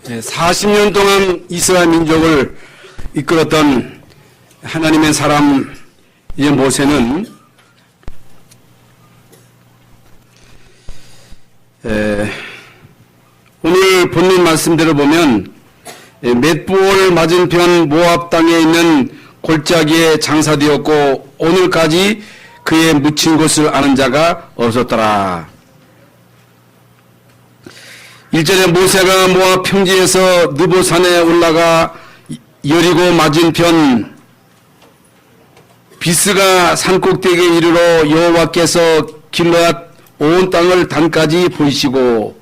40년 동안 이스라엘 민족을 이끌었던 하나님의 사람 모세는 오늘 본문 말씀대로 보면 멧부올 맞은편 모압 땅에 있는 골짜기에 장사되었고 오늘까지 그의 묻힌 곳을 아는 자가 없었더라. 1절에 모세가 모압 평지에서 느보산에 올라가 여리고 맞은편 비스가 산꼭대기에 이르러 여호와께서 길르앗 온 땅을 단까지 보이시고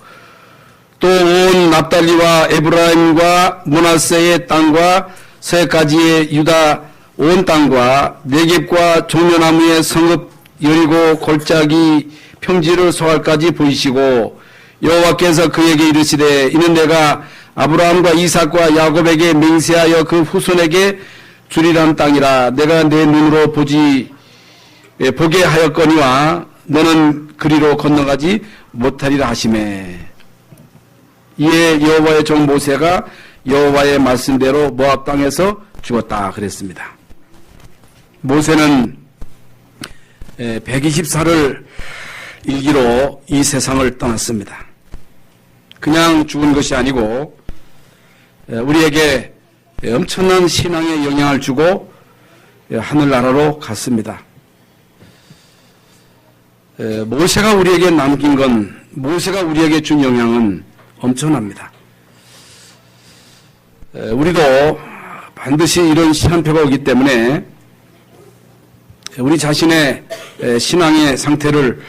또 온 납달리와 에브라임과 므낫세의 땅과 서해까지의 유다 온 땅과 네겝과 종려나무의 성읍 여리고 골짜기 평지를 소알까지 보이시고 여호와께서 그에게 이르시되 이는 내가 아브라함과 이삭과 야곱에게 맹세하여 그 후손에게 주리란 땅이라. 내가 내 눈으로 보게 하였거니와 너는 그리로 건너가지 못하리라 하시매. 이에 여호와의 종 모세가 여호와의 말씀대로 모압 땅에서 죽었다 그랬습니다. 모세는 120살을 일기로 이 세상을 떠났습니다. 그냥 죽은 것이 아니고 우리에게 엄청난 신앙의 영향을 주고 하늘나라로 갔습니다. 모세가 우리에게 남긴 건, 모세가 우리에게 준 영향은 엄청납니다. 우리도 반드시 이런 시한표가 오기 때문에 우리 자신의 신앙의 상태를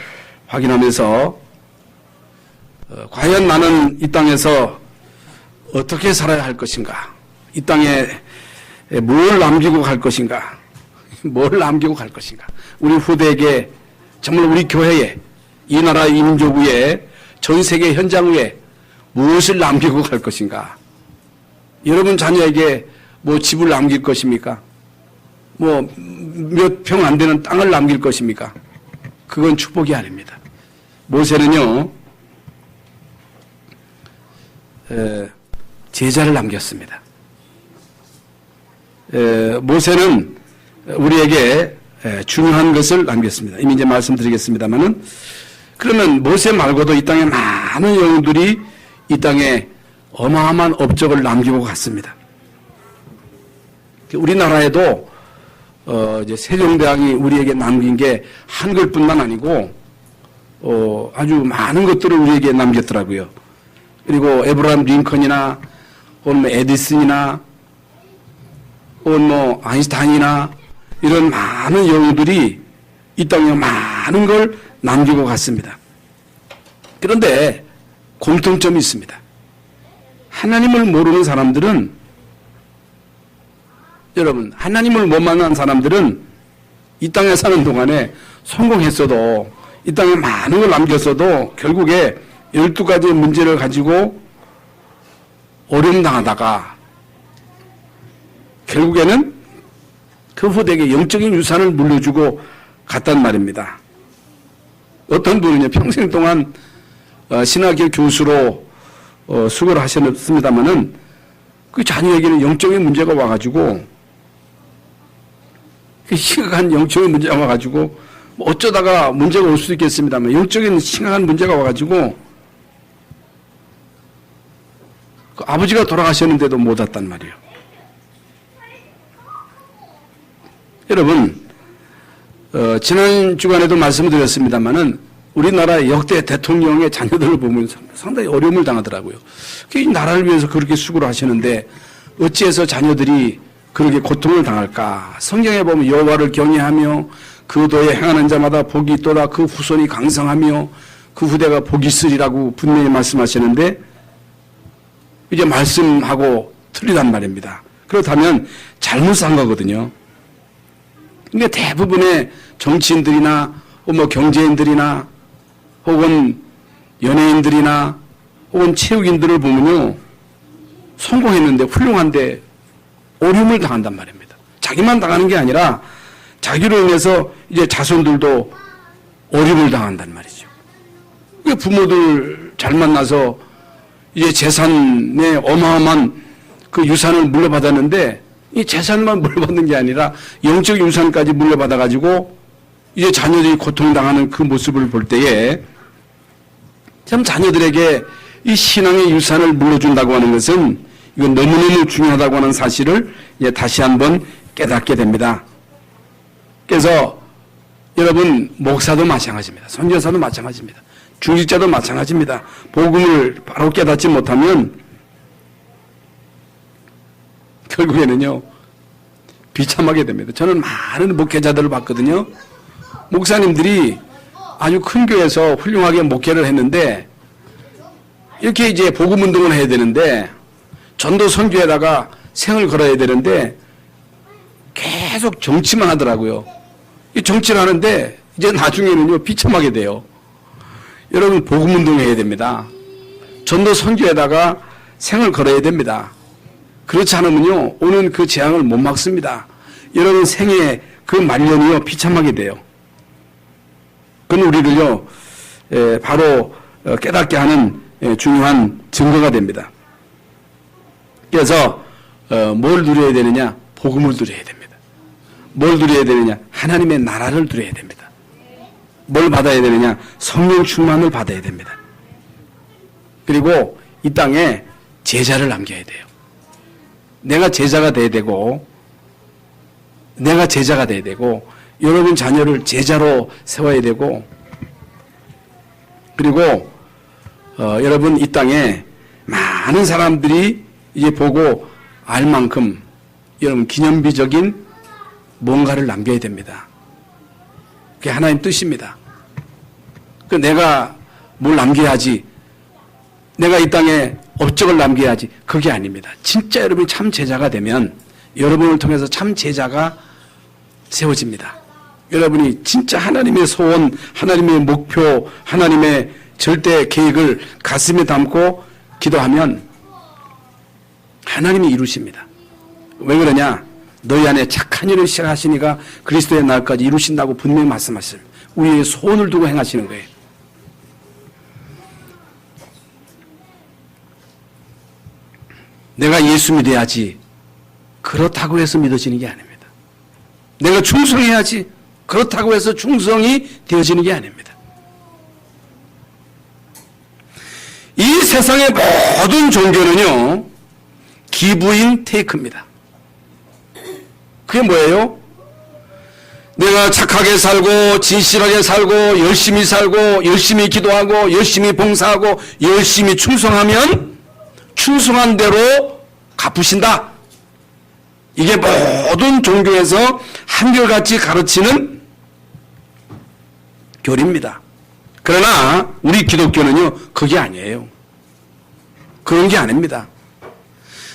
확인하면서 과연 나는 이 땅에서 어떻게 살아야 할 것인가, 이 땅에 뭘 남기고 갈 것인가, 뭘 남기고 갈 것인가, 우리 후대에게, 정말 우리 교회에, 이 나라 이 민족 위에, 전 세계 현장 위에 무엇을 남기고 갈 것인가. 여러분 자녀에게 뭐 집을 남길 것입니까? 뭐 몇 평 안 되는 땅을 남길 것입니까? 그건 축복이 아닙니다. 모세는요, 제자를 남겼습니다. 모세는 우리에게 중요한 것을 남겼습니다. 이미 이제 말씀드리겠습니다만은, 그러면 모세 말고도 이 땅에 많은 영웅들이 이 땅에 어마어마한 업적을 남기고 갔습니다. 우리나라에도 이제 세종대왕이 우리에게 남긴 게 한글뿐만 아니고 아주 많은 것들을 우리에게 남겼더라고요. 그리고 에브라함 링컨이나 혹은 뭐 에디슨이나 혹은 뭐 아인슈타인이나 이런 많은 영웅들이 이 땅에 많은 걸 남기고 갔습니다. 그런데 공통점이 있습니다. 하나님을 모르는 사람들은, 여러분, 하나님을 못 만난 사람들은 이 땅에 사는 동안에 성공했어도, 이 땅에 많은 걸 남겼어도 결국에 12가지의 문제를 가지고 어려움 당하다가 결국에는 그 후대에게 영적인 유산을 물려주고 갔단 말입니다. 어떤 분은요, 평생 동안 신학교 교수로 수고를 하셨습니다마는 그 자녀에게는 영적인 문제가 와가지고, 그 심각한 영적인 문제가 와가지고, 뭐 어쩌다가 문제가 올 수도 있겠습니다만, 영적인 심각한 문제가 와가지고, 그 아버지가 돌아가셨는데도 못 왔단 말이에요. 여러분, 지난 주간에도 말씀을 드렸습니다마는, 우리나라 역대 대통령의 자녀들을 보면 상당히 어려움을 당하더라고요. 이 나라를 위해서 그렇게 수고를 하시는데 어찌해서 자녀들이 그렇게 고통을 당할까? 성경에 보면 여호와를 경외하며 그 도에 행하는 자마다 복이 있도다. 그 후손이 강성하며 그 후대가 복이 있으리라고 분명히 말씀하시는데 이제 말씀하고 틀리단 말입니다. 그렇다면 잘못 산 거거든요. 근데 대부분의 정치인들이나 뭐 경제인들이나 혹은 연예인들이나 혹은 체육인들을 보면요, 성공했는데 훌륭한데 어려움을 당한단 말입니다. 자기만 당하는 게 아니라 자기로 인해서 이제 자손들도 어려움을 당한단 말이죠. 부모들 잘 만나서 이제 재산의 어마어마한 그 유산을 물려받았는데 이 재산만 물려받는 게 아니라 영적 유산까지 물려받아가지고 이제 자녀들이 고통당하는 그 모습을 볼 때에 참 자녀들에게 이 신앙의 유산을 물려준다고 하는 것은 이건 너무너무 중요하다고 하는 사실을 이제 다시 한번 깨닫게 됩니다. 그래서 여러분 목사도 마찬가지입니다. 선교사도 마찬가지입니다. 중직자도 마찬가지입니다. 복음을 바로 깨닫지 못하면 결국에는요 비참하게 됩니다. 저는 많은 목회자들을 봤거든요. 목사님들이 아주 큰 교회에서 훌륭하게 목회를 했는데 이렇게 이제 복음 운동을 해야 되는데 전도 선교에다가 생을 걸어야 되는데 계속 정치만 하더라고요. 이 정치를 하는데 이제 나중에는요 비참하게 돼요. 여러분 복음 운동해야 됩니다. 전도 선교에다가 생을 걸어야 됩니다. 그렇지 않으면요 오는 그 재앙을 못 막습니다. 여러분 생의 그 말년이요 비참하게 돼요. 그건 우리를요 바로 깨닫게 하는 중요한 증거가 됩니다. 그래서 뭘 누려야 되느냐? 복음을 누려야 됩니다. 뭘 누려야 되느냐? 하나님의 나라를 누려야 됩니다. 뭘 받아야 되느냐? 성령 충만을 받아야 됩니다. 그리고 이 땅에 제자를 남겨야 돼요. 내가 제자가 돼야 되고 여러분 자녀를 제자로 세워야 되고 그리고 여러분 이 땅에 많은 사람들이 이제 보고 알 만큼 여러분 기념비적인 뭔가를 남겨야 됩니다. 그게 하나님 뜻입니다. 그 내가 뭘 남겨야지, 내가 이 땅에 업적을 남겨야지, 그게 아닙니다. 진짜 여러분이 참 제자가 되면 여러분을 통해서 참 제자가 세워집니다. 여러분이 진짜 하나님의 소원, 하나님의 목표, 하나님의 절대 계획을 가슴에 담고 기도하면 하나님이 이루십니다. 왜 그러냐? 너희 안에 착한 일을 시작하시니까 그리스도의 날까지 이루신다고 분명히 말씀하십니다. 우리의 소원을 두고 행하시는 거예요. 내가 예수 믿어야지 그렇다고 해서 믿어지는 게 아닙니다. 내가 충성해야지 그렇다고 해서 충성이 되어지는 게 아닙니다. 이 세상의 모든 종교는요 기브인 테이크입니다. 그게 뭐예요? 내가 착하게 살고 진실하게 살고 열심히 살고 열심히 기도하고 열심히 봉사하고 열심히 충성하면 충성한 대로 갚으신다. 이게 모든 종교에서 한결같이 가르치는 교리입니다. 그러나 우리 기독교는요 그게 아니에요. 그런 게 아닙니다.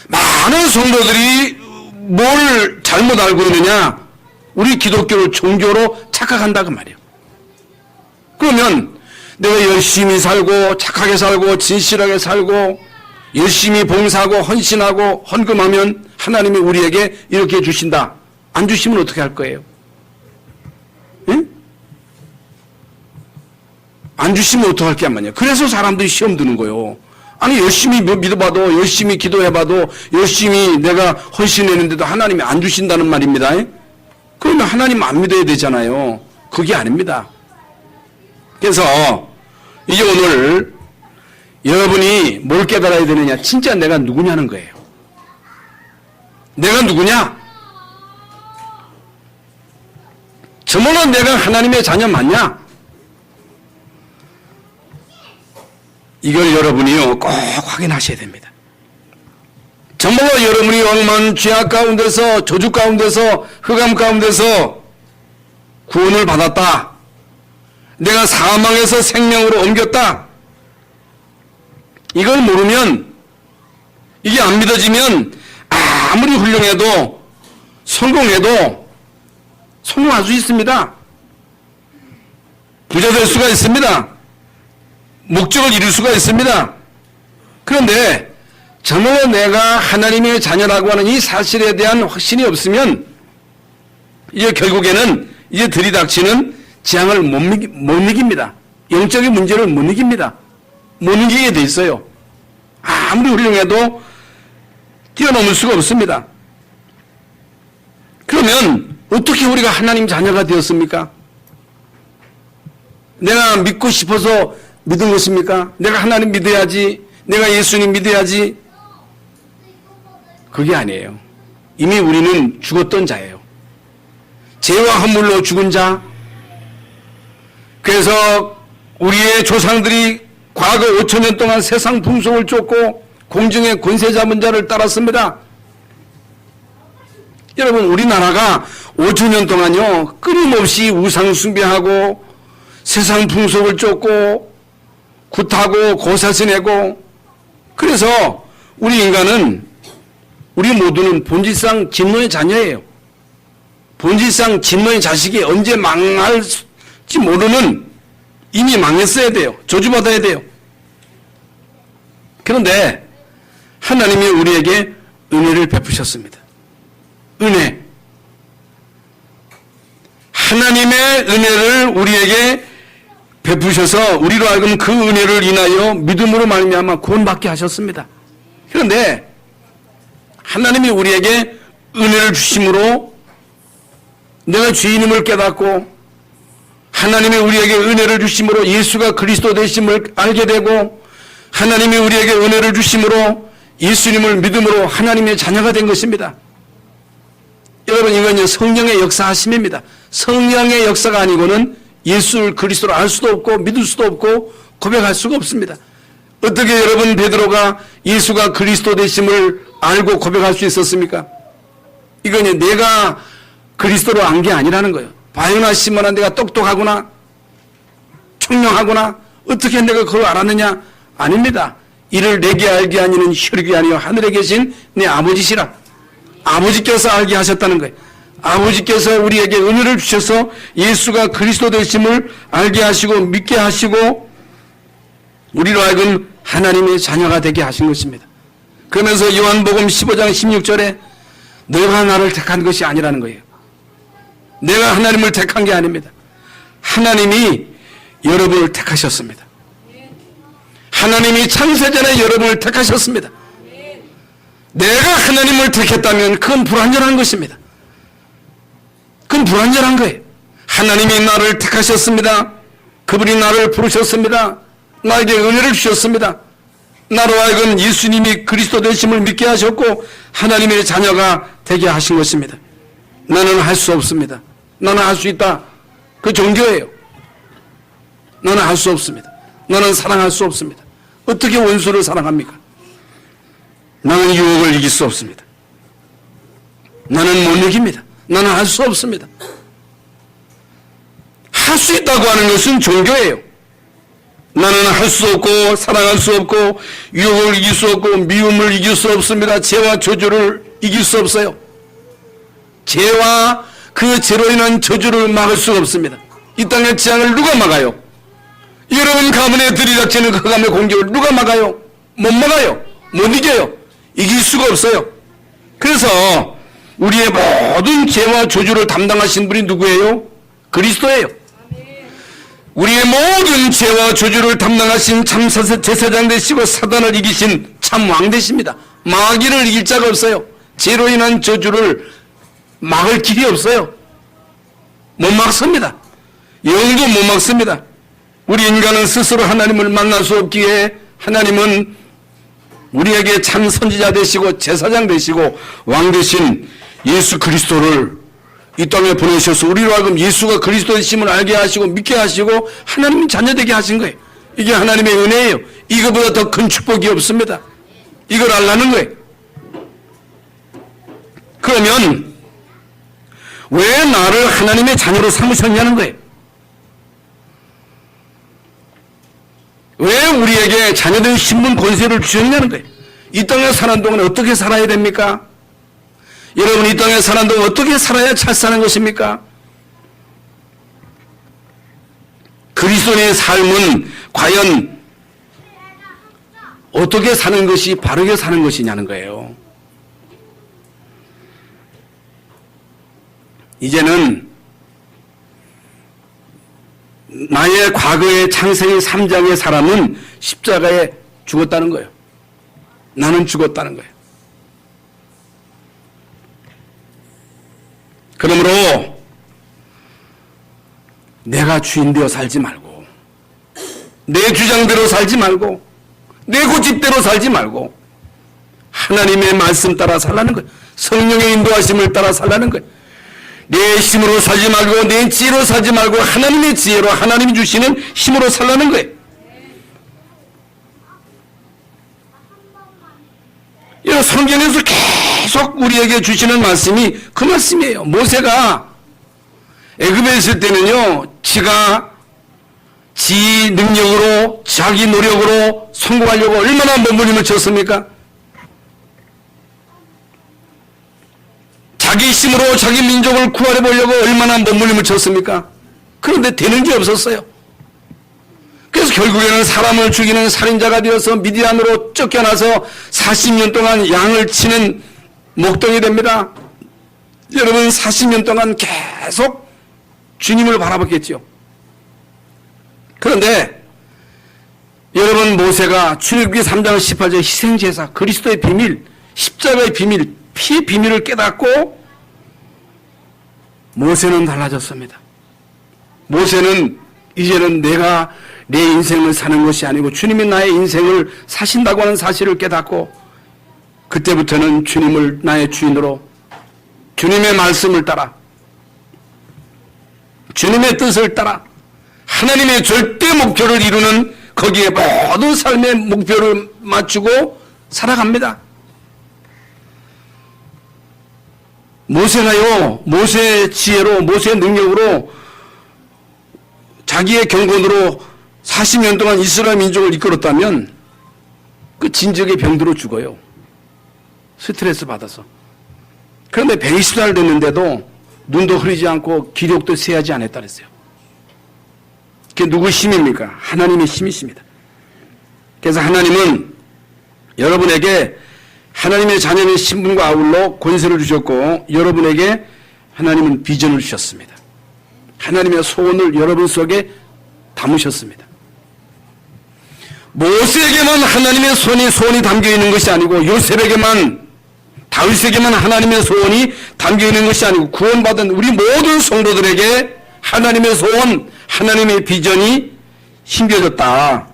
많은 성도들이 뭘 잘못 알고 있느냐? 우리 기독교를 종교로 착각한다 그 말이에요. 그러면 내가 열심히 살고 착하게 살고 진실하게 살고 열심히 봉사하고 헌신하고 헌금하면 하나님이 우리에게 이렇게 주신다. 안 주시면 어떻게 할 거예요? 응? 안 주시면 어떡할 게 아니냐. 그래서 사람들이 시험 드는 거예요. 아니 열심히 믿어봐도 열심히 기도해봐도 열심히 내가 헌신했는데도 하나님이 안 주신다는 말입니다. 그러면 하나님 안 믿어야 되잖아요. 그게 아닙니다. 그래서 이제 오늘 여러분이 뭘 깨달아야 되느냐? 진짜 내가 누구냐는 거예요. 내가 누구냐? 정말로 내가 하나님의 자녀 맞냐? 이걸 여러분이요 꼭 확인하셔야 됩니다. 정말로 여러분이 억만 죄악 가운데서 저주 가운데서 흑암 가운데서 구원을 받았다. 내가 사망에서 생명으로 옮겼다. 이걸 모르면 이게 안 믿어지면 아무리 훌륭해도 성공해도 성공할 수 있습니다. 부자 될 수가 있습니다. 목적을 이룰 수가 있습니다. 그런데 정말로 내가 하나님의 자녀라고 하는 이 사실에 대한 확신이 없으면 이제 결국에는 이제 들이닥치는 재앙을 못 이깁니다. 영적인 문제를 못 이깁니다. 못 이기게 돼 있어요. 아무리 훌륭해도 뛰어넘을 수가 없습니다. 그러면 어떻게 우리가 하나님 자녀가 되었습니까? 내가 믿고 싶어서 믿은 것입니까? 내가 하나님 믿어야지, 내가 예수님 믿어야지. 그게 아니에요. 이미 우리는 죽었던 자예요. 죄와 허물로 죽은 자. 그래서 우리의 조상들이 과거 5천년 동안 세상 풍속을 쫓고 공중의 권세 잡은 자를 따랐습니다. 여러분, 우리나라가 5천년 동안요 끊임없이 우상 숭배하고 세상 풍속을 쫓고 굿하고 고사시 내고, 그래서 우리 인간은, 우리 모두는 본질상 진노의 자녀예요. 본질상 진노의 자식이 언제 망할지 모르는, 이미 망했어야 돼요. 저주받아야 돼요. 그런데 하나님이 우리에게 은혜를 베푸셨습니다. 은혜. 하나님의 은혜를 우리에게 베푸셔서 우리로 하여금 그 은혜를 인하여 믿음으로 말미암아 구원받게 하셨습니다. 그런데 하나님이 우리에게 은혜를 주심으로 내가 죄인임을 깨닫고, 하나님이 우리에게 은혜를 주심으로 예수가 그리스도 되심을 알게 되고, 하나님이 우리에게 은혜를 주심으로 예수님을 믿음으로 하나님의 자녀가 된 것입니다. 여러분, 이건 성령의 역사하심입니다. 성령의 역사가 아니고는 예수를 그리스도로 알 수도 없고 믿을 수도 없고 고백할 수가 없습니다. 어떻게 여러분 베드로가 예수가 그리스도 되심을 알고 고백할 수 있었습니까? 이건 내가 그리스도로 안 게 아니라는 거예요. 바요나 시몬아, 내가 똑똑하구나, 총명하구나, 어떻게 내가 그걸 알았느냐? 아닙니다. 이를 내게 알게 하니는 혈육이 아니요 하늘에 계신 내 아버지시라. 아버지께서 알게 하셨다는 거예요. 아버지께서 우리에게 은혜를 주셔서 예수가 그리스도 되심을 알게 하시고 믿게 하시고 우리로 하여금 하나님의 자녀가 되게 하신 것입니다. 그러면서 요한복음 15장 16절에 너가 나를 택한 것이 아니라는 거예요. 내가 하나님을 택한 게 아닙니다. 하나님이 여러분을 택하셨습니다. 하나님이 창세전에 여러분을 택하셨습니다. 내가 하나님을 택했다면 그건 불완전한 것입니다. 그건 불완전한 거예요. 하나님이 나를 택하셨습니다. 그분이 나를 부르셨습니다. 나에게 은혜를 주셨습니다. 나로 하여금 예수님이 그리스도 되심을 믿게 하셨고 하나님의 자녀가 되게 하신 것입니다. 나는 할 수 없습니다. 나는 할 수 있다. 그 종교예요. 나는 할 수 없습니다. 나는 사랑할 수 없습니다. 어떻게 원수를 사랑합니까? 나는 유혹을 이길 수 없습니다. 나는 못 이깁니다. 나는 할 수 없습니다. 할 수 있다고 하는 것은 종교예요. 나는 할 수 없고 사랑할 수 없고 유혹을 이길 수 없고 미움을 이길 수 없습니다. 죄와 저주를 이길 수 없어요. 죄와 그 죄로 인한 저주를 막을 수가 없습니다. 이 땅의 재앙을 누가 막아요? 여러분 가문에 들이닥치는 그 감의 공격을 누가 막아요? 못 막아요. 못 이겨요. 이길 수가 없어요. 그래서 우리의 모든 죄와 저주를 담당하신 분이 누구예요? 그리스도예요. 우리의 모든 죄와 저주를 담당하신 참 제사장 되시고 사단을 이기신 참 왕 되십니다. 마귀를 이길 자가 없어요. 죄로 인한 저주를 막을 길이 없어요. 못 막습니다. 영도 못 막습니다. 우리 인간은 스스로 하나님을 만날 수 없기에 하나님은 우리에게 참 선지자 되시고 제사장 되시고 왕 되신 예수 그리스도를 이 땅에 보내셔서 우리로 하여금 예수가 그리스도이심을 알게 하시고 믿게 하시고 하나님 자녀되게 하신 거예요. 이게 하나님의 은혜예요. 이거보다 더 큰 축복이 없습니다. 이걸 알라는 거예요. 그러면 왜 나를 하나님의 자녀로 삼으셨냐는 거예요. 왜 우리에게 자녀된 신분 권세를 주셨냐는 거예요. 이 땅에 사는 동안 어떻게 살아야 됩니까? 여러분, 이 땅에 사는 동안 어떻게 살아야 잘 사는 것입니까? 그리스도인의 삶은 과연 어떻게 사는 것이 바르게 사는 것이냐는 거예요. 이제는 나의 과거의 창세기 3장의 사람은 십자가에 죽었다는 거예요. 나는 죽었다는 거예요. 그러므로 내가 주인 되어 살지 말고, 내 주장대로 살지 말고, 내 고집대로 살지 말고 하나님의 말씀 따라 살라는 거예요. 성령의 인도하심을 따라 살라는 거예요. 내 힘으로 살지 말고 내 지혜로 살지 말고 하나님의 지혜로, 하나님이 주시는 힘으로 살라는 거예요. 이 성경에서 계속 우리에게 주시는 말씀이 그 말씀이에요. 모세가 애굽에 있을 때는요, 지가 지 능력으로, 자기 노력으로 성공하려고 얼마나 몸부림을 쳤습니까? 자기 힘으로 자기 민족을 구하려 보려고 얼마나 몸부림을 쳤습니까? 그런데 되는 게 없었어요. 그래서 결국에는 사람을 죽이는 살인자가 되어서 미디안으로 쫓겨나서 40년 동안 양을 치는 목동이 됩니다. 여러분, 40년 동안 계속 주님을 바라봤겠죠. 그런데 여러분, 모세가 출애굽기 3장 18절 희생제사, 그리스도의 비밀, 십자가의 비밀, 피의 비밀을 깨닫고 모세는 달라졌습니다. 모세는 이제는 내가 내 인생을 사는 것이 아니고 주님이 나의 인생을 사신다고 하는 사실을 깨닫고 그때부터는 주님을 나의 주인으로, 주님의 말씀을 따라, 주님의 뜻을 따라 하나님의 절대 목표를 이루는, 거기에 모든 삶의 목표를 맞추고 살아갑니다. 모세가요, 모세의 지혜로, 모세의 능력으로, 자기의 경건으로 40년 동안 이스라엘 민족을 이끌었다면 그 진적의 병들어 죽어요. 스트레스 받아서. 그런데 120살 됐는데도 눈도 흐리지 않고 기력도 쇠하지 않았다 그랬어요. 그게 누구의 힘입니까? 하나님의 힘이십니다. 그래서 하나님은 여러분에게 하나님의 자녀의 신분과 아울러 권세를 주셨고, 여러분에게 하나님은 비전을 주셨습니다. 하나님의 소원을 여러분 속에 담으셨습니다. 모세에게만 하나님의 소원이 담겨 있는 것이 아니고, 요셉에게만, 다윗에게만 하나님의 소원이 담겨 있는 것이 아니고, 구원받은 우리 모든 성도들에게 하나님의 소원, 하나님의 비전이 심겨졌다.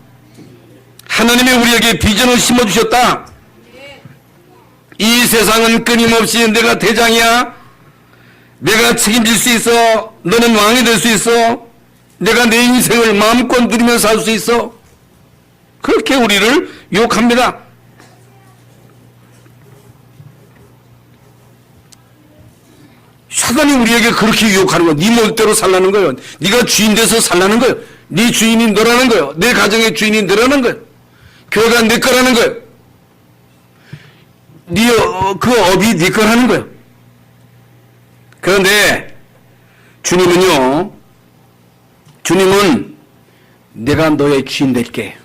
하나님이 우리에게 비전을 심어주셨다. 이 세상은 끊임없이 내가 대장이야, 내가 책임질 수 있어, 너는 왕이 될 수 있어, 내가 내 인생을 마음껏 누리며 살 수 있어, 그렇게 우리를 유혹합니다. 사단이 우리에게 그렇게 유혹하는 거야. 네 멋대로 살라는 거예요. 네가 주인 돼서 살라는 거예요. 네 주인이 너라는 거예요. 내 가정의 주인이 너라는 거예요. 교회가 내 거라는 거예요. 그 업이 네 거라는 거예요. 그런데 주님은요, 주님은 내가 너의 주인 될게,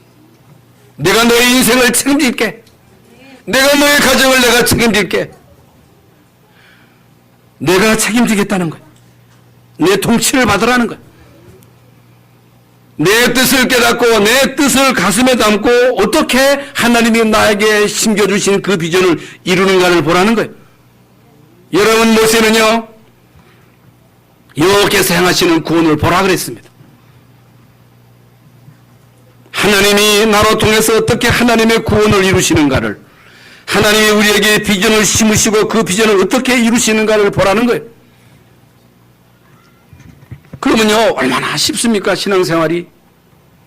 내가 너의 인생을 책임질게, 내가 너의 가정을 내가 책임질게, 내가 책임지겠다는 거예요. 내 통치를 받으라는 거예요. 내 뜻을 깨닫고 내 뜻을 가슴에 담고 어떻게 하나님이 나에게 심겨주신 그 비전을 이루는가를 보라는 거예요. 여러분, 모세는요, 여호와께서 행하시는 구원을 보라 그랬습니다. 하나님이 나로 통해서 어떻게 하나님의 구원을 이루시는가를, 하나님이 우리에게 비전을 심으시고 그 비전을 어떻게 이루시는가를 보라는 거예요. 그러면요, 얼마나 쉽습니까? 신앙생활이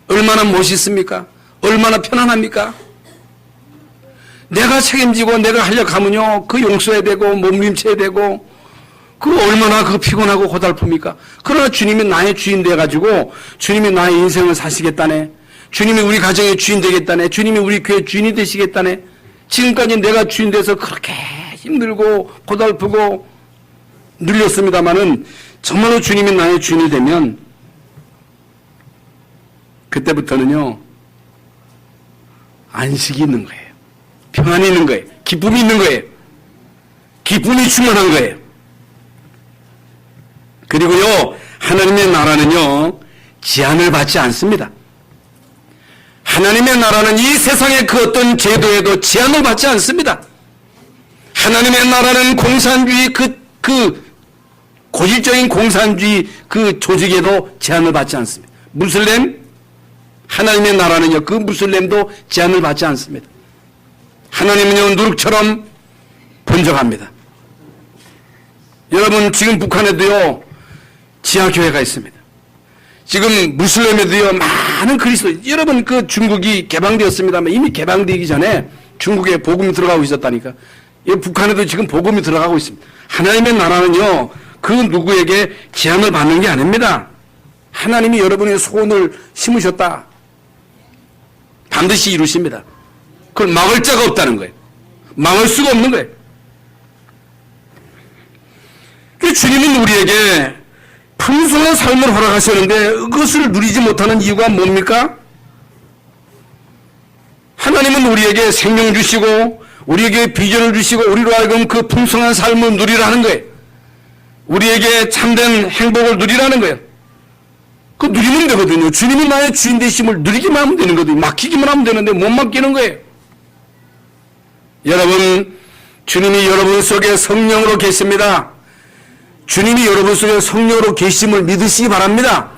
얼마나 멋있습니까? 얼마나 편안합니까? 내가 책임지고 내가 하려고 하면요, 그 용서해야 되고 몸부림쳐야 되고, 그 얼마나 그 피곤하고 고달픕니까? 그러나 주님이 나의 주인 돼가지고 주님이 나의 인생을 사시겠다네, 주님이 우리 가정의 주인 되겠다네, 주님이 우리 교회 주인이 되시겠다네. 지금까지 내가 주인 돼서 그렇게 힘들고 고달프고 눌렸습니다마는, 정말로 주님이 나의 주인이 되면 그때부터는요, 안식이 있는 거예요. 평안이 있는 거예요. 기쁨이 있는 거예요. 기쁨이 충만한 거예요. 그리고요, 하나님의 나라는요, 제한을 받지 않습니다. 하나님의 나라는 이 세상의 그 어떤 제도에도 제한을 받지 않습니다. 하나님의 나라는 공산주의 그 고질적인 공산주의 그 조직에도 제한을 받지 않습니다. 무슬림, 하나님의 나라는요, 그 무슬림도 제한을 받지 않습니다. 하나님은요, 누룩처럼 번져갑니다. 여러분, 지금 북한에도요, 지하교회가 있습니다. 지금 무슬림에도요, 많은 그리스도, 여러분, 그 중국이 개방되었습니다만 이미 개방되기 전에 중국에 복음이 들어가고 있었다니까. 북한에도 지금 복음이 들어가고 있습니다. 하나님의 나라는요, 그 누구에게 제한을 받는 게 아닙니다. 하나님이 여러분의 소원을 심으셨다. 반드시 이루십니다. 그걸 막을 자가 없다는 거예요. 막을 수가 없는 거예요. 주님은 우리에게 풍성한 삶을 허락하셨는데 그것을 누리지 못하는 이유가 뭡니까? 하나님은 우리에게 생명 주시고 우리에게 비전을 주시고 우리로 하여금 그 풍성한 삶을 누리라는 거예요. 우리에게 참된 행복을 누리라는 거예요. 그 누리면 되거든요. 주님이 나의 주인 되심을 누리기만 하면 되는 거거든요. 맡기기만 하면 되는데 못 맡기는 거예요. 여러분, 주님이 여러분 속에 성령으로 계십니다. 주님이 여러분 속에 성령으로 계심을 믿으시기 바랍니다.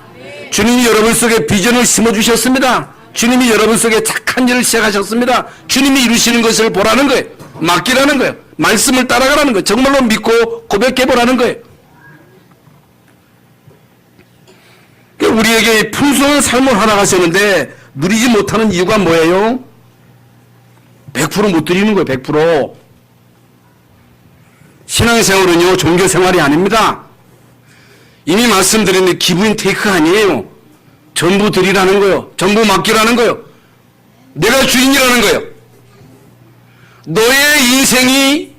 주님이 여러분 속에 비전을 심어주셨습니다. 주님이 여러분 속에 착한 일을 시작하셨습니다. 주님이 이루시는 것을 보라는 거예요. 맡기라는 거예요. 말씀을 따라가라는 거예요. 정말로 믿고 고백해보라는 거예요. 우리에게 풍성한 삶을 허락하셨는데 누리지 못하는 이유가 뭐예요? 100% 못 드리는 거예요. 100%. 신앙생활은요, 종교생활이 아닙니다. 이미 말씀드렸는데 기브인 테이크가 아니에요. 전부 드리라는 거예요. 전부 맡기라는 거예요. 내가 주인이라는 거예요. 너의 인생이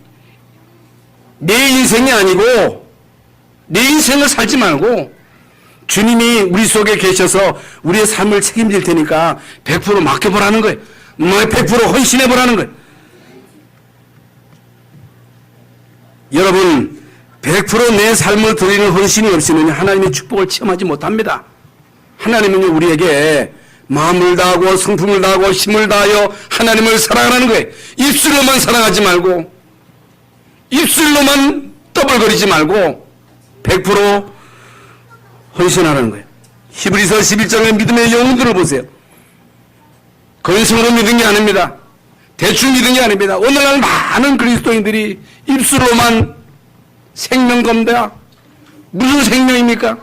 내 인생이 아니고 내 인생을 살지 말고 주님이 우리 속에 계셔서 우리의 삶을 책임질 테니까 100% 맡겨보라는 거예요. 100% 헌신해보라는 거예요. 여러분, 100% 내 삶을 드리는 헌신이 없이는 하나님의 축복을 체험하지 못합니다. 하나님은 우리에게 마음을 다하고 성품을 다하고 힘을 다하여 하나님을 사랑하는 거예요. 입술로만 사랑하지 말고 입술로만 떠벌거리지 말고 100% 헌신하라는 거예요. 히브리서 11장의 믿음의 영웅들을 보세요. 건성으로 믿은 게 아닙니다. 대충 믿은 게 아닙니다. 오늘날 많은 그리스도인들이 입술로만 생명 건다. 무슨 생명입니까?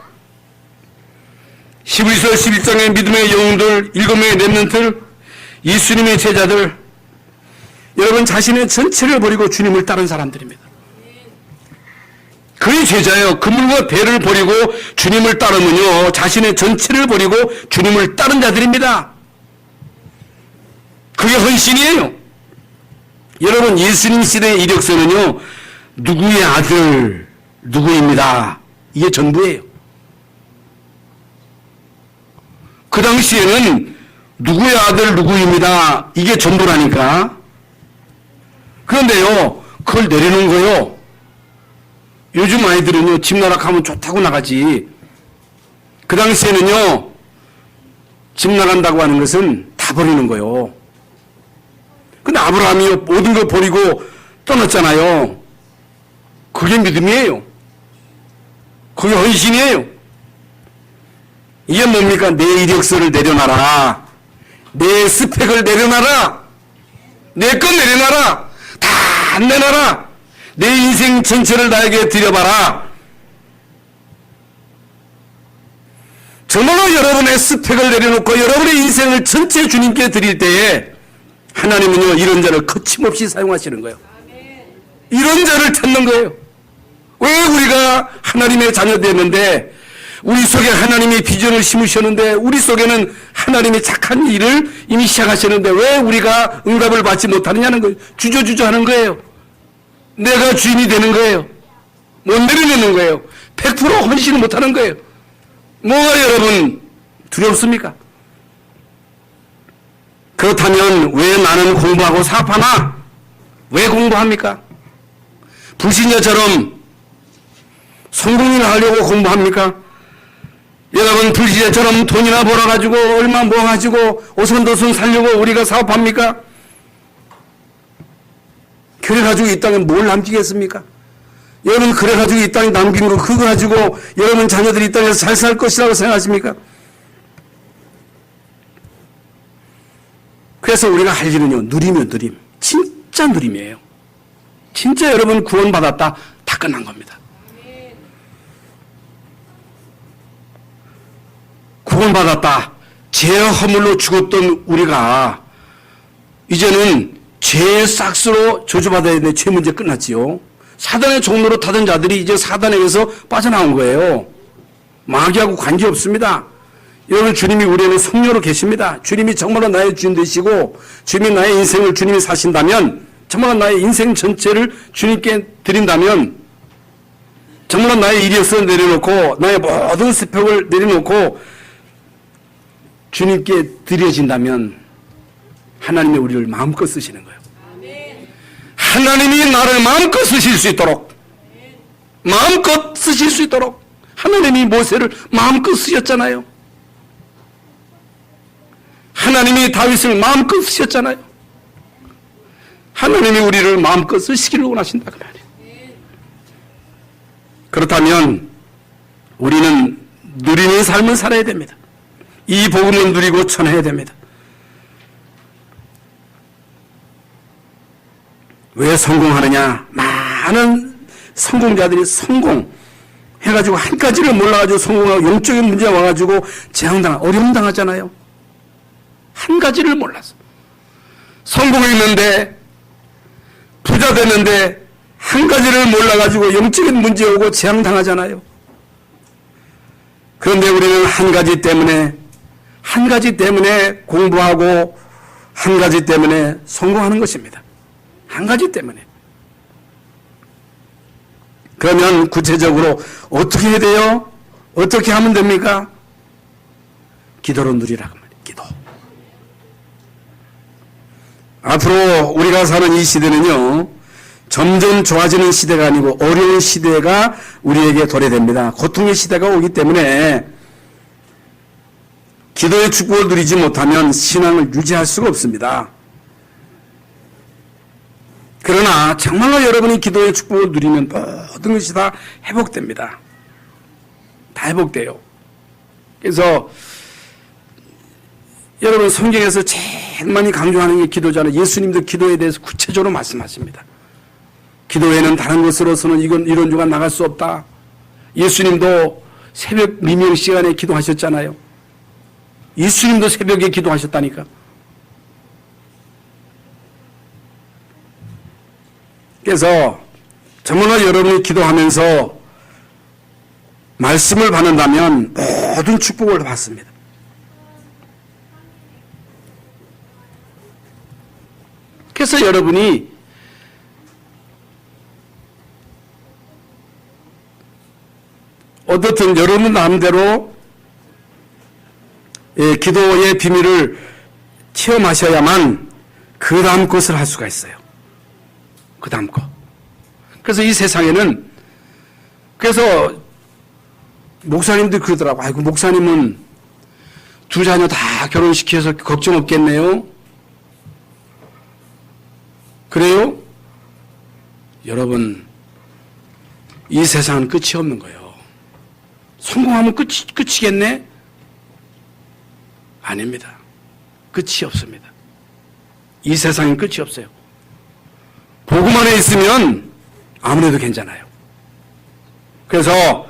히브리서 11장의 믿음의 영웅들, 7명의 렘넌트, 예수님의 제자들, 여러분 자신의 전체를 버리고 주님을 따른 사람들입니다. 그의 제자예요. 그물과 배를 버리고 주님을 따르면요, 자신의 전체를 버리고 주님을 따른 자들입니다. 그게 헌신이에요. 여러분, 예수님 시대의 이력서는요, 누구의 아들 누구입니다. 이게 전부예요. 그 당시에는 누구의 아들 누구입니다. 이게 전부라니까. 그런데요, 그걸 내려놓은 거예요. 요즘 아이들은요, 집 나락하면 좋다고 나가지. 그 당시에는요, 집 나간다고 하는 것은 다 버리는 거예요. 근데 아브라함이요, 모든 걸 버리고 떠났잖아요. 그게 믿음이에요. 그게 헌신이에요. 이게 뭡니까? 내 이력서를 내려놔라. 내 스펙을 내려놔라. 내 것 내려놔라. 다 내놔라. 내 인생 전체를 나에게 드려봐라. 정말로 여러분의 스펙을 내려놓고 여러분의 인생을 전체 주님께 드릴 때에 하나님은요, 이런 자를 거침없이 사용하시는 거예요. 이런 자를 찾는 거예요. 왜 우리가 하나님의 자녀 됐는데, 우리 속에 하나님의 비전을 심으셨는데, 우리 속에는 하나님의 착한 일을 이미 시작하셨는데 왜 우리가 응답을 받지 못하느냐는 거예요. 주저주저 하는 거예요. 내가 주인이 되는 거예요. 못 내려놓는 거예요. 100% 헌신을 못하는 거예요. 뭐가 여러분 두렵습니까? 그렇다면 왜 나는 공부하고 사업하나? 왜 공부합니까? 불신자처럼 성공을 하려고 공부합니까? 여러분, 불시대처럼 돈이나 벌어가지고 얼마 모아가지고 오손도손 살려고 우리가 사업합니까? 그래가지고 이 땅에 뭘 남기겠습니까? 여러분, 그래가지고 이 땅에 남긴 거 그거 가지고 여러분 자녀들이 이 땅에서 잘 살 것이라고 생각하십니까? 그래서 우리가 할 일은요, 누리면 누림. 진짜 누림이에요. 진짜 여러분 구원받았다. 다 끝난 겁니다. 구원받았다. 죄의 허물로 죽었던 우리가 이제는 죄의 싹스로 저주받아야 되는데 죄 문제 끝났지요. 사단의 종로로 타던 자들이 이제 사단에게서 빠져나온 거예요. 마귀하고 관계없습니다. 여러분, 주님이 우리에는 성녀로 계십니다. 주님이 정말로 나의 주인 되시고 주님이 나의 인생을 주님이 사신다면, 정말로 나의 인생 전체를 주님께 드린다면, 정말로 나의 이력서를 내려놓고 나의 모든 스펙을 내려놓고 주님께 드려진다면 하나님이 우리를 마음껏 쓰시는 거예요. 하나님이 나를 마음껏 쓰실 수 있도록, 마음껏 쓰실 수 있도록 하나님이 모세를 마음껏 쓰셨잖아요. 하나님이 다윗을 마음껏 쓰셨잖아요. 하나님이 우리를 마음껏 쓰시기를 원하신다 그 말이에요. 그렇다면 우리는 누리는 삶을 살아야 됩니다. 이 복음을 누리고 전해야 됩니다. 왜 성공하느냐? 많은 성공자들이 성공해가지고 한 가지를 몰라가지고 성공하고 영적인 문제가 와가지고 어려움 당하잖아요. 한 가지를 몰라서. 성공했는데, 부자 됐는데, 한 가지를 몰라가지고 영적인 문제 오고 재앙당하잖아요. 그런데 우리는 한 가지 때문에 공부하고, 한 가지 때문에 성공하는 것입니다. 한 가지 때문에. 그러면 구체적으로 어떻게 해야 돼요? 어떻게 하면 됩니까? 기도로 누리라고 말이에요. 기도. 앞으로 우리가 사는 이 시대는요, 점점 좋아지는 시대가 아니고 어려운 시대가 우리에게 도래됩니다. 고통의 시대가 오기 때문에 기도의 축복을 누리지 못하면 신앙을 유지할 수가 없습니다. 그러나 정말로 여러분이 기도의 축복을 누리면 모든 것이 다 회복됩니다. 다 회복돼요. 그래서 여러분, 성경에서 제일 많이 강조하는 게 기도잖아요. 예수님도 기도에 대해서 구체적으로 말씀하십니다. 기도에는 다른 것으로서는 이런 주가 나갈 수 없다. 예수님도 새벽 미명 시간에 기도하셨잖아요. 예수님도 새벽에 기도하셨다니까. 그래서 정말로 여러분이 기도하면서 말씀을 받는다면 모든 축복을 받습니다. 그래서 여러분이 어떻든 여러분 마음대로 기도의 비밀을 체험하셔야만 그 다음 것을 할 수가 있어요. 그 다음 거. 그래서 이 세상에는, 그래서 목사님들 그러더라고. 아이고, 목사님은 두 자녀 다 결혼시켜서 걱정 없겠네요. 그래요? 여러분, 이 세상은 끝이 없는 거예요. 성공하면 끝이겠네? 아닙니다. 끝이 없습니다. 이 세상엔 끝이 없어요. 복음 안에 있으면 아무래도 괜찮아요. 그래서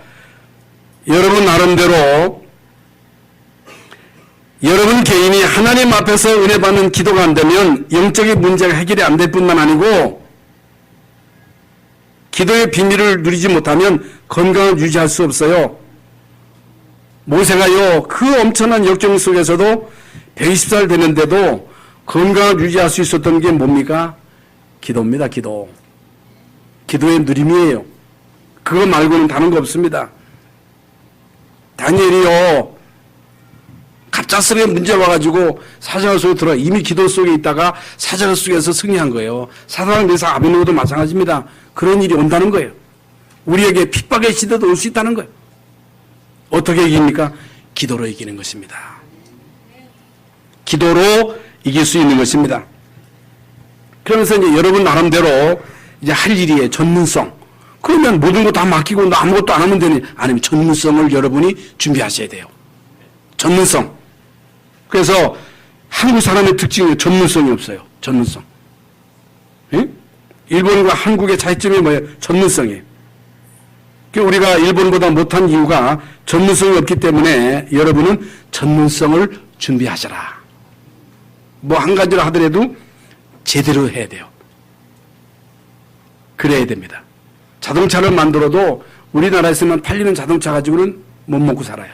여러분 나름대로 여러분 개인이 하나님 앞에서 은혜 받는 기도가 안 되면 영적인 문제가 해결이 안 될 뿐만 아니고 기도의 비밀을 누리지 못하면 건강을 유지할 수 없어요. 모세가요, 그 엄청난 역경 속에서도 120살 되는데도 건강을 유지할 수 있었던 게 뭡니까? 기도입니다. 기도. 기도의 누림이에요. 그거 말고는 다른 거 없습니다. 다니엘이요, 갑작스레 문제가 와가지고 사자굴 속에 들어가 이미 기도 속에 있다가 사자굴 속에서 승리한 거예요. 사단을 위해서 아벤노고도 마찬가지입니다. 그런 일이 온다는 거예요. 우리에게 핍박의 시대도 올 수 있다는 거예요. 어떻게 이깁니까? 기도로 이기는 것입니다. 기도로 이길 수 있는 것입니다. 그러면서 이제 여러분 나름대로 이제 할 일이에요. 전문성. 그러면 모든 거 다 맡기고 너 아무것도 안 하면 되니? 아니면 전문성을 여러분이 준비하셔야 돼요. 전문성. 그래서 한국 사람의 특징은 전문성이 없어요. 전문성. 예? 일본과 한국의 차이점이 뭐예요? 전문성이에요. 우리가 일본보다 못한 이유가 전문성이 없기 때문에 여러분은 전문성을 준비하셔라. 뭐 한 가지를 하더라도 제대로 해야 돼요. 그래야 됩니다. 자동차를 만들어도 우리나라에서만 팔리는 자동차 가지고는 못 먹고 살아요.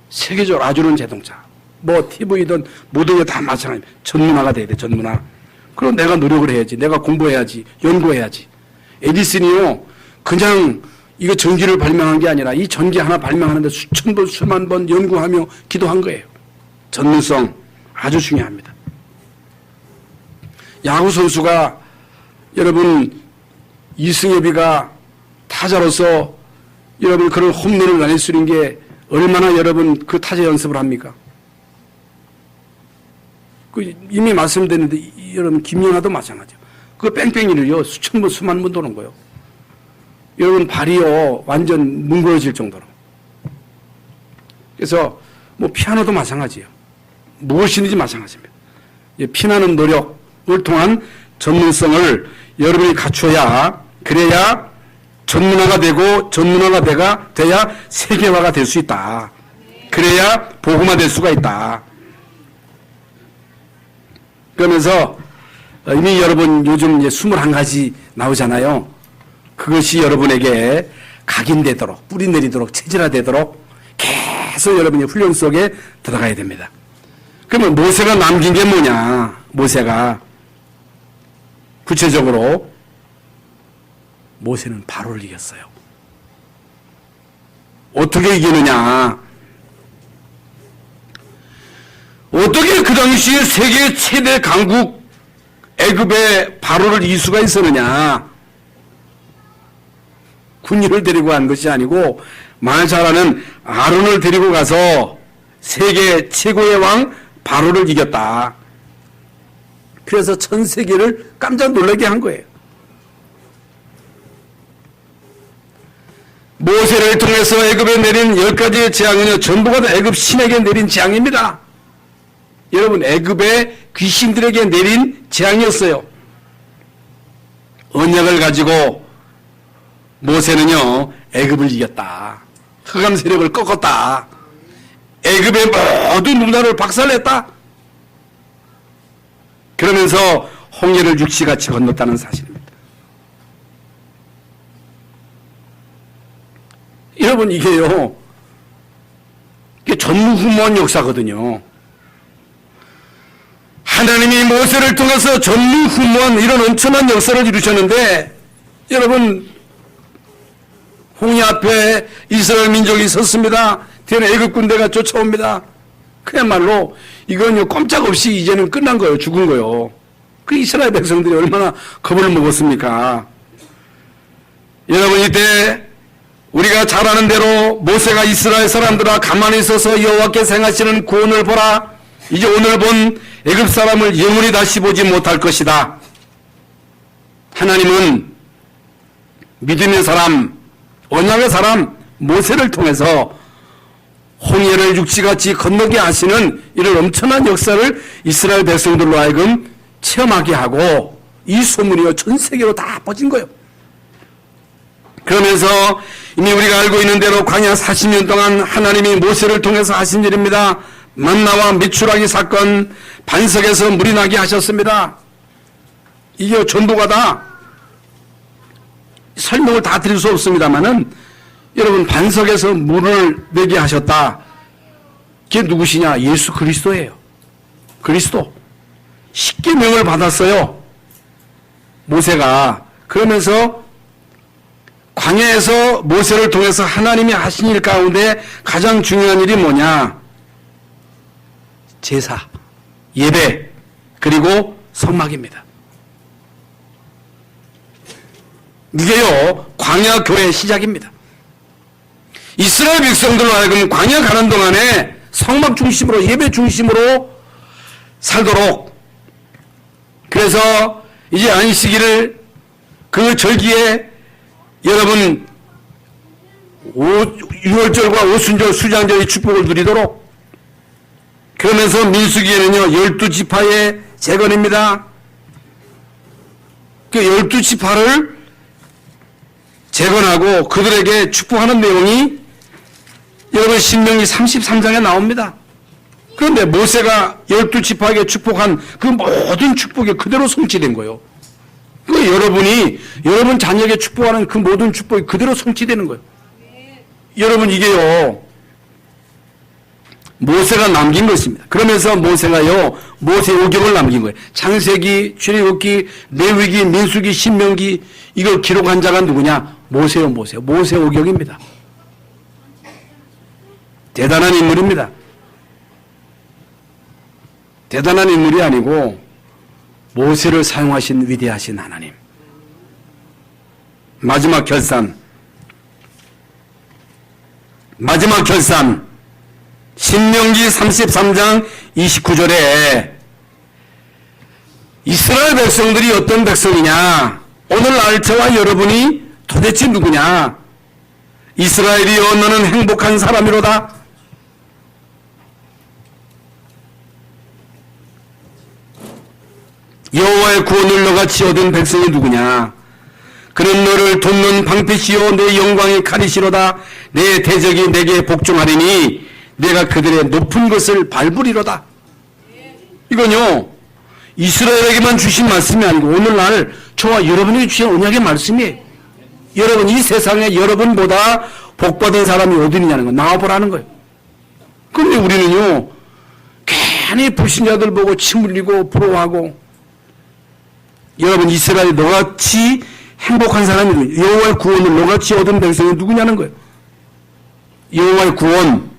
세계적으로 아주 좋은 자동차. 뭐 TV든 모든 게 다 마찬가지입니다. 전문화가 돼야 돼. 전문화. 그럼 내가 노력을 해야지. 내가 공부해야지. 연구해야지. 에디슨이요. 그냥 이거 전기를 발명한 게 아니라 이 전기 하나 발명하는데 수천 번, 수만 번 연구하며 기도한 거예요. 전문성 아주 중요합니다. 야구 선수가 여러분 이승엽이가 타자로서 여러분 그런 홈런을 날릴 수 있는 게 얼마나 여러분 그 타자 연습을 합니까? 그 이미 말씀드렸는데 여러분 김연아도 마찬가지예요. 그 뺑뺑이를요 수천 번 수만 번 도는 거예요. 여러분 발이요 완전 뭉그러질 정도로. 그래서 뭐 피아노도 마찬가지예요. 무엇이든지 마찬가지입니다. 피나는 노력을 통한 전문성을 여러분이 갖춰야 그래야 전문화가 되고 전문화가 돼야 세계화가 될 수 있다. 그래야 복음화 될 수가 있다. 그러면서 이미 여러분 요즘 이제 21가지 나오잖아요. 그것이 여러분에게 각인되도록 뿌리 내리도록 체질화되도록 계속 여러분이 훈련 속에 들어가야 됩니다. 그러면 모세가 남긴 게 뭐냐? 모세가 구체적으로 모세는 바로를 이겼어요. 어떻게 이기느냐? 어떻게 그 당시에 세계 최대 강국 애굽의 바로를 이길 수가 있었느냐? 군인을 데리고 간 것이 아니고 말 잘하는 아론을 데리고 가서 세계 최고의 왕 바로를 이겼다. 그래서 전 세계를 깜짝 놀라게 한 거예요. 모세를 통해서 애굽에 내린 10가지의 재앙은요 전부가 다 애굽 신에게 내린 재앙입니다. 여러분 애굽의 귀신들에게 내린 재앙이었어요. 언약을 가지고 모세는요 애굽을 이겼다. 흑암 세력을 꺾었다. 애굽의 모든 문화를 박살냈다. 그러면서 홍해를 육시같이 건넜다는 사실입니다. 여러분 이게요 이게 전무후무한 역사거든요. 하나님이 모세를 통해서 전무후무한 이런 엄청난 역사를 이루셨는데 여러분 홍해 앞에 이스라엘 민족이 섰습니다. 뒤에는 애굽 군대가 쫓아옵니다. 그야말로 이건요 꼼짝없이 이제는 끝난 거예요. 죽은 거예요. 그 이스라엘 백성들이 얼마나 겁을 먹었습니까? 여러분 이때 우리가 잘 아는 대로 모세가 이스라엘 사람들아 가만히 있어서 여호와께서 행하시는 구원을 보라. 이제 오늘 본 애굽 사람을 영원히 다시 보지 못할 것이다. 하나님은 믿음의 사람, 언약의 사람 모세를 통해서 홍해를 육지같이 건너게 하시는 이런 엄청난 역사를 이스라엘 백성들로 하여금 체험하게 하고 이 소문이요 전 세계로 다 퍼진 거예요. 그러면서 이미 우리가 알고 있는 대로 광야 40년 동안 하나님이 모세를 통해서 하신 일입니다. 만나와 메추라기 사건, 반석에서 물이 나게 하셨습니다. 이게 전부가 다 설명을 다 드릴 수 없습니다만은 여러분 반석에서 물을 내게 하셨다. 그게 누구시냐? 예수 그리스도예요. 그리스도. 십계명을 받았어요. 모세가. 그러면서 광야에서 모세를 통해서 하나님이 하신 일 가운데 가장 중요한 일이 뭐냐? 제사, 예배, 그리고 성막입니다. 이게요 광야 교회의 시작입니다. 이스라엘 백성들로 하여금 광야 가는 동안에 성막 중심으로 예배 중심으로 살도록, 그래서 이제 안식일을 그 절기에 여러분 6월절과 오순절 수장절의 축복을 누리도록, 그러면서 민수기에는요 12지파의 재건입니다. 그 12지파를 재건하고 그들에게 축복하는 내용이 여러분 신명기 33장에 나옵니다. 그런데 모세가 12지파에게 축복한 그 모든 축복이 그대로 성취된 거예요. 그 여러분 자녀에게 축복하는 그 모든 축복이 그대로 성취되는 거예요. 여러분 이게요 모세가 남긴 것입니다. 그러면서 모세가요 모세 오경을 남긴 거예요. 창세기, 출애굽기, 레위기, 민수기, 신명기 이걸 기록한 자가 누구냐? 모세 오경입니다. 대단한 인물입니다. 대단한 인물이 아니고 모세를 사용하신 위대하신 하나님. 마지막 결산 신명기 33장 29절에 이스라엘 백성들이 어떤 백성이냐, 오늘날 저와 여러분이 도대체 누구냐, 이스라엘이여 너는 행복한 사람이로다. 여호와의 구원을 너같이 얻은 백성이 누구냐, 그는 너를 돕는 방패시요 내 영광의 칼이시로다. 내 대적이 내게 복종하리니 내가 그들의 높은 것을 밟으리로다. 이건요 이스라엘에게만 주신 말씀이 아니고 오늘날 저와 여러분에게 주신 언약의 말씀이에요. 여러분 이 세상에 여러분보다 복받은 사람이 어디 있느냐는 거 나와보라는 거예요. 그런데 우리는요 괜히 불신자들 보고 침 흘리고 부러워하고, 여러분 이스라엘이 너같이 행복한 사람이 여호와의 구원을 너같이 얻은 백성이 누구냐는 거예요. 여호와의 구원,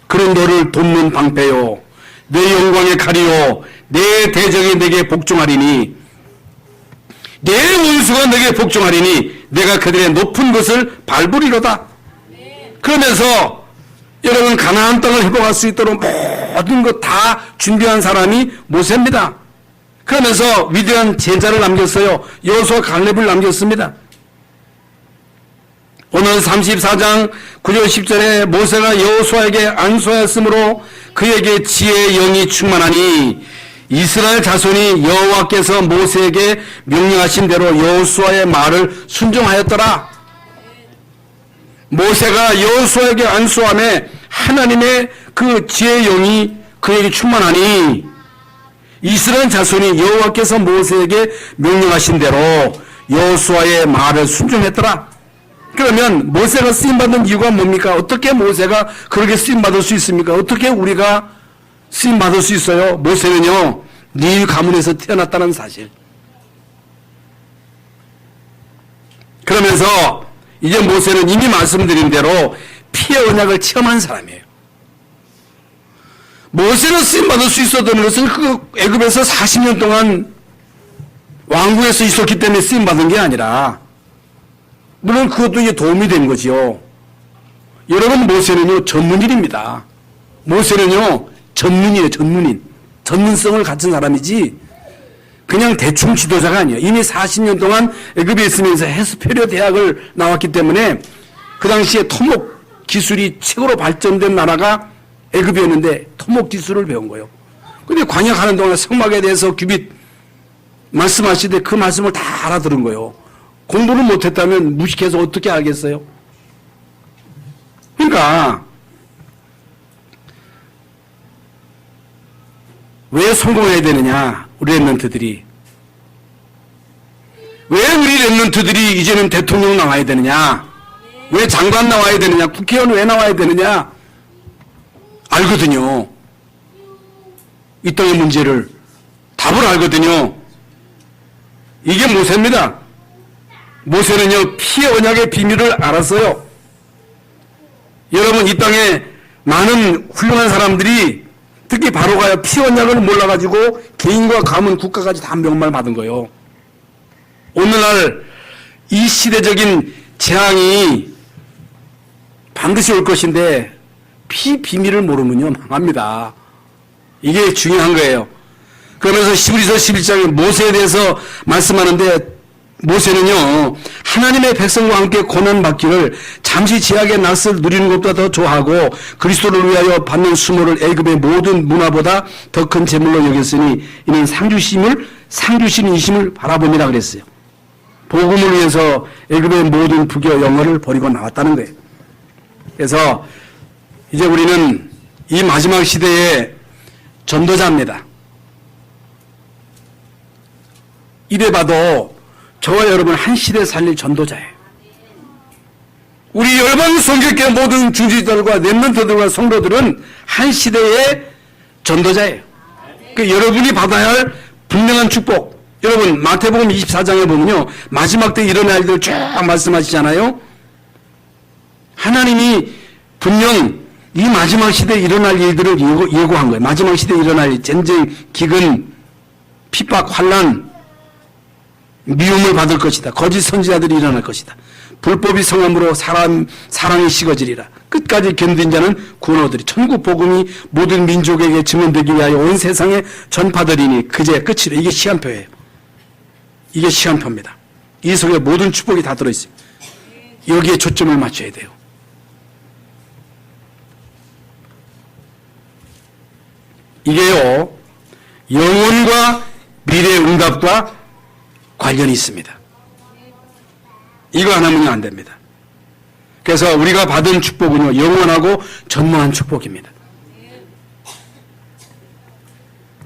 그는 너를 돕는 방패요 내 영광의 칼이요 내 대적이 내게 복종하리니, 내 원수가 내게 복종하리니 내가 그들의 높은 것을 밟으리로다. 그러면서 여러분 가나안 땅을 회복할 수 있도록 모든 것 다 준비한 사람이 모세입니다. 그러면서 위대한 제자를 남겼어요. 여호수아 갈렙을 남겼습니다. 오늘 34장 9절 10절에 모세가 여호수아에게 안수하였으므로 그에게 지혜의 영이 충만하니 이스라엘 자손이 여호와께서 모세에게 명령하신 대로 여호수아의 말을 순종하였더라. 모세가 여호수아에게 안수함에 하나님의 그 지혜의 영이 그에게 충만하니 이스라엘 자손이 여호와께서 모세에게 명령하신 대로 여호수아의 말을 순종했더라. 그러면 모세가 쓰임받은 이유가 뭡니까? 어떻게 모세가 그렇게 쓰임받을 수 있습니까? 어떻게 우리가 쓰임받을 수 있어요? 모세는요 네 가문에서 태어났다는 사실. 그러면서 이제 모세는 이미 말씀드린 대로 피의 언약을 체험한 사람이에요. 모세는 쓰임받을 수 있었던 것은 그 애굽에서 40년 동안 왕국에서 있었기 때문에 쓰임받은 게 아니라, 물론 그것도 이제 도움이 된 거지요. 여러분 모세는요 전문인입니다. 모세는요 전문이에요. 전문성을 갖춘 사람이지 그냥 대충 지도자가 아니에요. 이미 40년 동안 애굽에 있으면서 헤스페리오 대학을 나왔기 때문에 그 당시에 토목 기술이 최고로 발전된 나라가 애굽이었는데 토목 기술을 배운 거예요. 근데 광야하는 동안 성막에 대해서 규빗 말씀하시되 그 말씀을 다 알아들은 거예요. 공부를 못했다면 무식해서 어떻게 알겠어요? 그러니까 왜 성공해야 되느냐? 우리 랩런트들이. 왜 우리 랩런트들이 이제는 대통령 나와야 되느냐? 왜 장관 나와야 되느냐? 국회의원 왜 나와야 되느냐? 알거든요. 이 땅의 문제를 답을 알거든요. 이게 모세입니다. 모세는요 피의 언약의 비밀을 알았어요. 여러분 이 땅에 많은 훌륭한 사람들이 특히 바로가요 피의 언약을 몰라가지고 개인과 가문 국가까지 다 명말 받은 거예요. 오늘날 이 시대적인 재앙이 반드시 올 것인데 비밀을 모르면요 망합니다. 이게 중요한 거예요. 그러면서 히브리서 11장에 모세에 대해서 말씀하는데 모세는요 하나님의 백성과 함께 고난받기를 잠시 제약의 낯을 누리는 것보다 더 좋아하고 그리스도를 위하여 받는 수모를 애굽의 모든 문화보다 더 큰 재물로 여겼으니 이는 상주신 이심을 바라봅니다 그랬어요. 복음을 위해서 애굽의 모든 부교 영어를 버리고 나왔다는 거예요. 그래서 이제 우리는 이 마지막 시대의 전도자입니다. 이래 봐도 저와 여러분 한 시대 살릴 전도자예요. 우리 열방 성결교 모든 중지자들과 렘넌트들과 성도들은 한 시대의 전도자예요. 그 여러분이 받아야 할 분명한 축복. 여러분 마태복음 24장에 보면요 마지막 때 일어날 일들 쫙 말씀하시잖아요. 하나님이 분명 이 마지막 시대에 일어날 일들을 예고한 거예요. 마지막 시대에 일어날 일, 전쟁, 기근, 핍박, 환난, 미움을 받을 것이다. 거짓 선지자들이 일어날 것이다. 불법이 성함으로 사랑이 식어지리라. 끝까지 견딘 자는 구원 얻으리. 천국 복음이 모든 민족에게 증언되기 위하여 온 세상에 전파되리니 그제 끝이라. 이게 시간표예요. 이게 시간표입니다. 이 속에 모든 축복이 다 들어있습니다. 여기에 초점을 맞춰야 돼요. 이게요 영혼과 미래의 응답과 관련이 있습니다. 이거 하나면요 안 됩니다. 그래서 우리가 받은 축복은요 영원하고 전무한 축복입니다.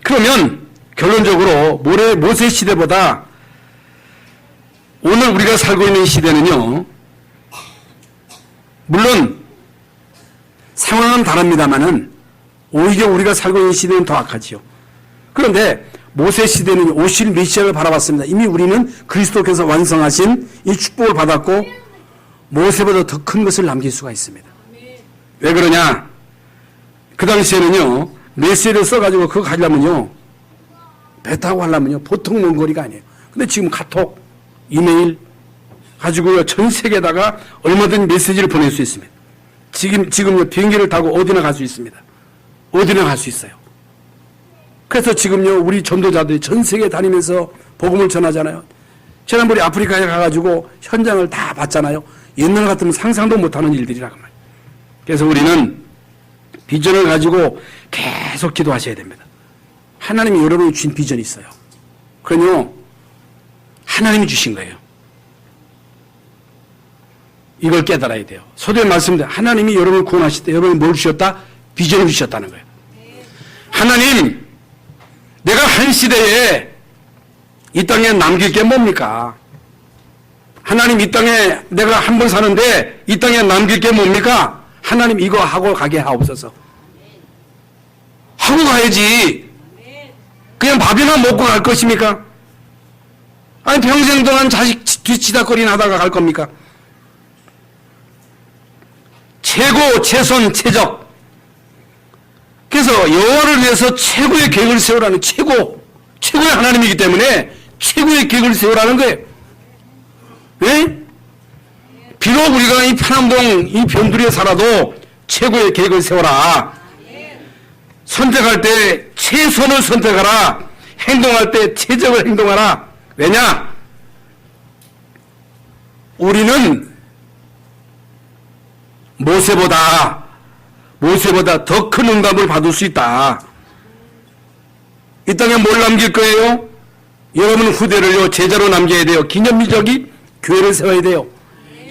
그러면 결론적으로 모세 시대보다 오늘 우리가 살고 있는 시대는요 물론 상황은 다릅니다만은 오히려 우리가 살고 있는 시대는 더 악하지요. 그런데 모세 시대는 오실 메시아를 바라봤습니다. 이미 우리는 그리스도께서 완성하신 이 축복을 받았고 모세보다 더 큰 것을 남길 수가 있습니다. 왜 그러냐? 그 당시에는요 메시아를 써가지고 그거 가려면요 배 타고 하려면요 보통 먼 거리가 아니에요. 근데 지금 카톡, 이메일 가지고요 전 세계에다가 얼마든지 메시지를 보낼 수 있습니다. 지금요 비행기를 타고 어디나 갈 수 있습니다. 어디나 갈 수 있어요. 그래서 지금요 우리 전도자들이 전 세계 다니면서 복음을 전하잖아요. 지난번에 아프리카에 가가지고 현장을 다 봤잖아요. 옛날 같으면 상상도 못하는 일들이라고 말이에요. 그래서 우리는 비전을 가지고 계속 기도하셔야 됩니다. 하나님이 여러분이 주신 비전이 있어요. 그건요 하나님이 주신 거예요. 이걸 깨달아야 돼요. 서두에 말씀드린 하나님이 여러분을 구원하실 때 여러분이 뭘 주셨다? 비전을 주셨다는 거예요. 하나님 내가 한 시대에 이 땅에 남길 게 뭡니까? 하나님 이 땅에 내가 한 번 사는데 이 땅에 남길 게 뭡니까? 하나님 이거 하고 가게 하옵소서. 하고 가야지. 그냥 밥이나 먹고 갈 것입니까? 아니 평생 동안 자식 뒤치다거리 하다가 갈 겁니까? 최고, 최선, 최적. 그래서 여호와를 위해서 최고의 계획을 세우라는 최고의 하나님이기 때문에 최고의 계획을 세우라는 거예요. 왜? 비록 우리가 이 편암동 이 변두리에 살아도 최고의 계획을 세워라. 선택할 때 최선을 선택하라. 행동할 때 최적을 행동하라. 왜냐? 우리는 모세보다 더 큰 응답을 받을 수 있다. 이 땅에 뭘 남길 거예요? 여러분 후대를요 제자로 남겨야 돼요. 기념비적인 교회를 세워야 돼요.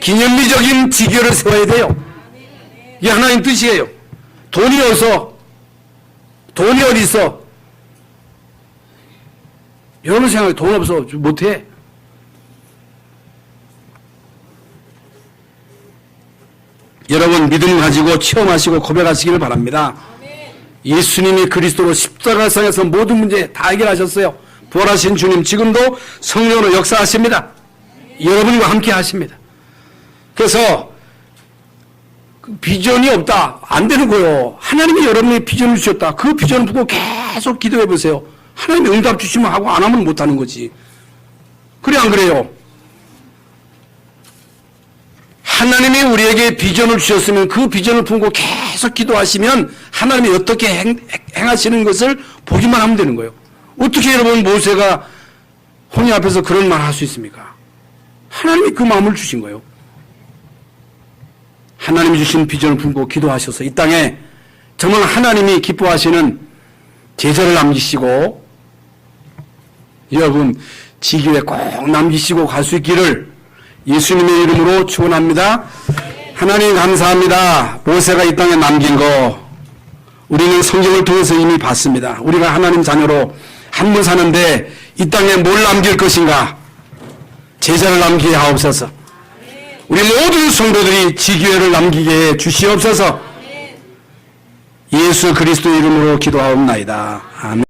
기념비적인 지교를 세워야 돼요. 이게 하나님 뜻이에요. 돈이 어디 있어? 여러분 생각에 돈 없어 못해. 여러분 믿음 가지고 체험하시고 고백하시기를 바랍니다. 예수님이 그리스도로 십자가상에서 모든 문제 다 해결하셨어요. 부활하신 주님 지금도 성령으로 역사하십니다. 여러분과 함께 하십니다. 그래서 비전이 없다. 안 되는 거예요. 하나님이 여러분에게 비전을 주셨다. 그 비전을 보고 계속 기도해 보세요. 하나님이 응답 주시면 하고 안 하면 못 하는 거지. 그래 안 그래요? 하나님 하나님이 우리에게 비전을 주셨으면 그 비전을 품고 계속 기도하시면 하나님이 어떻게 행하시는 것을 보기만 하면 되는 거예요. 어떻게 여러분 모세가 홍해 앞에서 그런 말 할 수 있습니까? 하나님이 그 마음을 주신 거예요. 하나님이 주신 비전을 품고 기도하셔서 이 땅에 정말 하나님이 기뻐하시는 제자를 남기시고 여러분 지기에 꼭 남기시고 갈 수 있기를 예수님의 이름으로 축원합니다. 하나님 감사합니다. 모세가 이 땅에 남긴 거 우리는 성경을 통해서 이미 봤습니다. 우리가 하나님 자녀로 한 번 사는데 이 땅에 뭘 남길 것인가? 제자를 남기게 하옵소서. 우리 모든 성도들이 지기회를 남기게 해 주시옵소서. 예수 그리스도 이름으로 기도하옵나이다. 아멘.